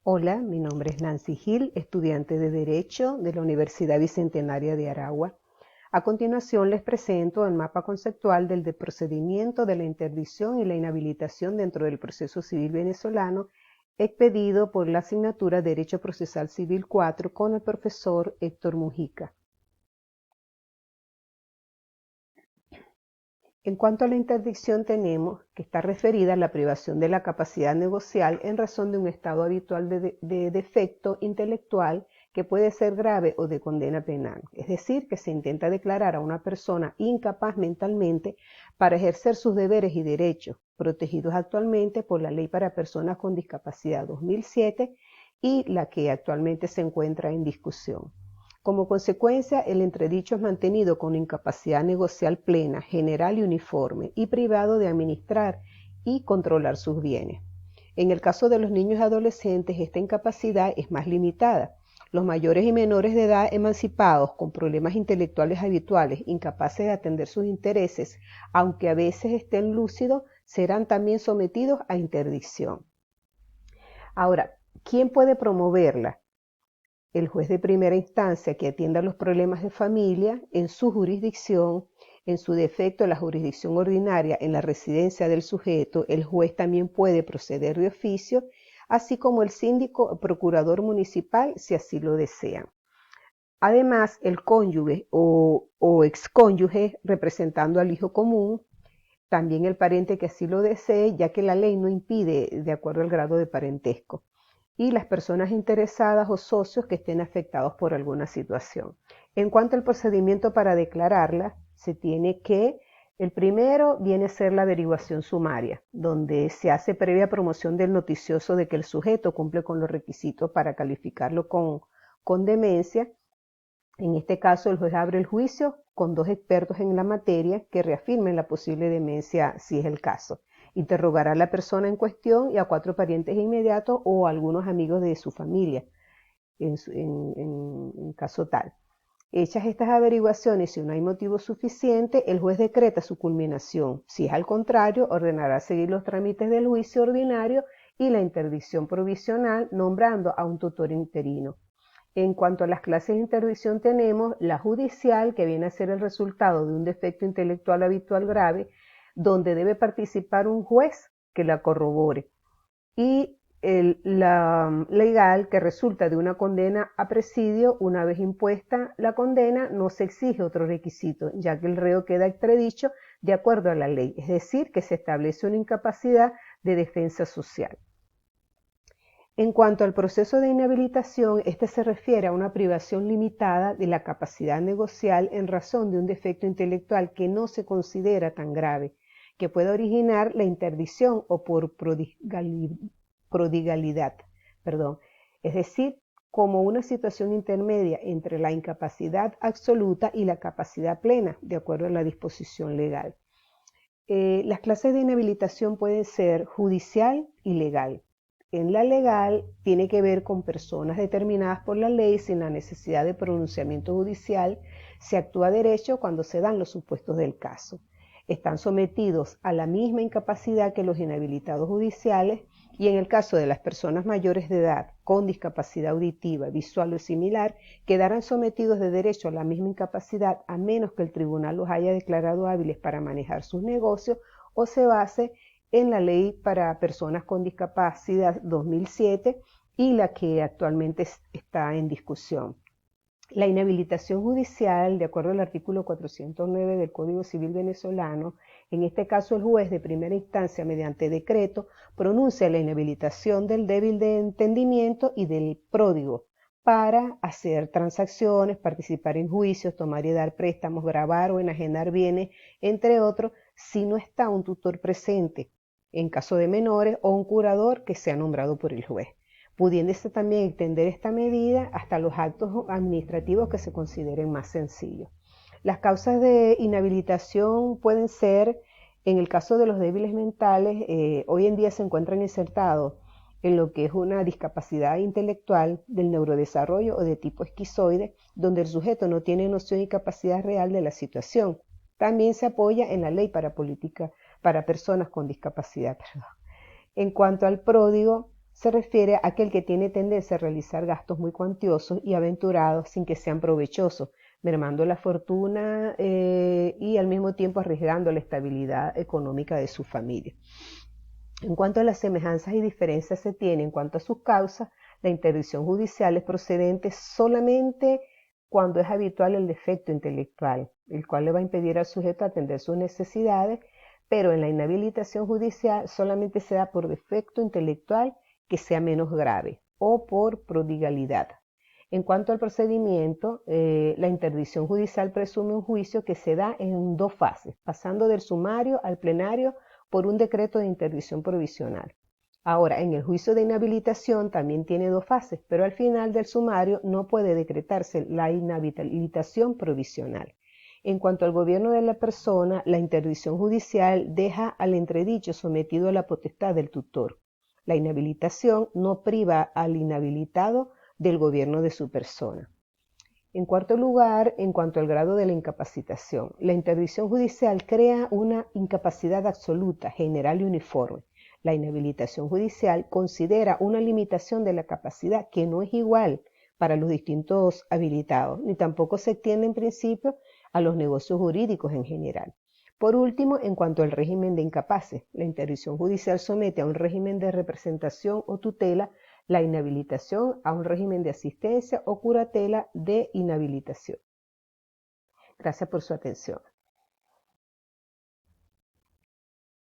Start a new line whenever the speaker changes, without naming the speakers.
Hola, mi nombre es Nancy Gil, estudiante de Derecho de la Universidad Bicentenaria de Aragua. A continuación les presento el mapa conceptual del procedimiento de la interdicción y la inhabilitación dentro del proceso civil venezolano, expedido por la asignatura Derecho Procesal Civil 4 con el profesor Héctor Mujica. En cuanto a la interdicción tenemos que está referida a la privación de la capacidad negocial en razón de un estado habitual de defecto intelectual que puede ser grave o de condena penal. Es decir, que se intenta declarar a una persona incapaz mentalmente para ejercer sus deberes y derechos, protegidos actualmente por la Ley para Personas con Discapacidad 2007 y la que actualmente se encuentra en discusión. Como consecuencia, el entredicho es mantenido con incapacidad negocial plena, general y uniforme, y privado de administrar y controlar sus bienes. En el caso de los niños y adolescentes, esta incapacidad es más limitada. Los mayores y menores de edad emancipados con problemas intelectuales habituales, incapaces de atender sus intereses, aunque a veces estén lúcidos, serán también sometidos a interdicción. Ahora, ¿quién puede promoverla? El juez de primera instancia que atienda los problemas de familia en su jurisdicción, en su defecto la jurisdicción ordinaria en la residencia del sujeto, el juez también puede proceder de oficio, así como el síndico o procurador municipal si así lo desean. Además, el cónyuge o excónyuge representando al hijo común, también el pariente que así lo desee, ya que la ley no impide de acuerdo al grado de parentesco, y las personas interesadas o socios que estén afectados por alguna situación. En cuanto al procedimiento para declararla, se tiene que, el primero viene a ser la averiguación sumaria, donde se hace previa promoción del noticioso de que el sujeto cumple con los requisitos para calificarlo con demencia. En este caso, el juez abre el juicio con 2 expertos en la materia que reafirmen la posible demencia si es el caso. Interrogará a la persona en cuestión y a 4 parientes inmediatos o a algunos amigos de su familia, en caso tal. Hechas estas averiguaciones, si no hay motivo suficiente, el juez decreta su culminación. Si es al contrario, ordenará seguir los trámites del juicio ordinario y la interdicción provisional, nombrando a un tutor interino. En cuanto a las clases de interdicción tenemos la judicial, que viene a ser el resultado de un defecto intelectual habitual grave, donde debe participar un juez que la corrobore, y la legal, que resulta de una condena a presidio. Una vez impuesta la condena, no se exige otro requisito, ya que el reo queda extradicho de acuerdo a la ley, es decir, que se establece una incapacidad de defensa social. En cuanto al proceso de inhabilitación, este se refiere a una privación limitada de la capacidad negocial en razón de un defecto intelectual que no se considera tan grave, que pueda originar la interdicción o por prodigalidad, es decir, como una situación intermedia entre la incapacidad absoluta y la capacidad plena, de acuerdo a la disposición legal. Las clases de inhabilitación pueden ser judicial y legal. En la legal tiene que ver con personas determinadas por la ley sin la necesidad de pronunciamiento judicial. Se actúa a derecho cuando se dan los supuestos del caso. Están sometidos a la misma incapacidad que los inhabilitados judiciales, y en el caso de las personas mayores de edad con discapacidad auditiva, visual o similar, quedarán sometidos de derecho a la misma incapacidad a menos que el tribunal los haya declarado hábiles para manejar sus negocios o se base en la Ley para Personas con Discapacidad 2007 y la que actualmente está en discusión. La inhabilitación judicial, de acuerdo al artículo 409 del Código Civil venezolano, en este caso el juez de primera instancia, mediante decreto, pronuncia la inhabilitación del débil de entendimiento y del pródigo para hacer transacciones, participar en juicios, tomar y dar préstamos, gravar o enajenar bienes, entre otros, si no está un tutor presente, en caso de menores, o un curador que sea nombrado por el juez, pudiéndose también extender esta medida hasta los actos administrativos que se consideren más sencillos. Las causas de inhabilitación pueden ser, en el caso de los débiles mentales, hoy en día se encuentran insertados en lo que es una discapacidad intelectual del neurodesarrollo o de tipo esquizoide, donde el sujeto no tiene noción y capacidad real de la situación. También se apoya en la ley para personas con discapacidad. En cuanto al pródigo, se refiere a aquel que tiene tendencia a realizar gastos muy cuantiosos y aventurados sin que sean provechosos, mermando la fortuna y al mismo tiempo arriesgando la estabilidad económica de su familia. En cuanto a las semejanzas y diferencias se tiene en cuanto a sus causas, la interdicción judicial es procedente solamente cuando es habitual el defecto intelectual, el cual le va a impedir al sujeto atender sus necesidades, pero en la inhabilitación judicial solamente se da por defecto intelectual que sea menos grave o por prodigalidad. En cuanto al procedimiento, la interdicción judicial presume un juicio que se da en 2 fases, pasando del sumario al plenario por un decreto de interdicción provisional. Ahora, en el juicio de inhabilitación también tiene 2 fases, pero al final del sumario no puede decretarse la inhabilitación provisional. En cuanto al gobierno de la persona, la interdicción judicial deja al entredicho sometido a la potestad del tutor. La inhabilitación no priva al inhabilitado del gobierno de su persona. En cuarto lugar, en cuanto al grado de la incapacitación, la interdicción judicial crea una incapacidad absoluta, general y uniforme. La inhabilitación judicial considera una limitación de la capacidad que no es igual para los distintos habilitados, ni tampoco se extiende en principio a los negocios jurídicos en general. Por último, en cuanto al régimen de incapaces, la interdicción judicial somete a un régimen de representación o tutela la inhabilitación a un régimen de asistencia o curatela de inhabilitación. Gracias por su atención.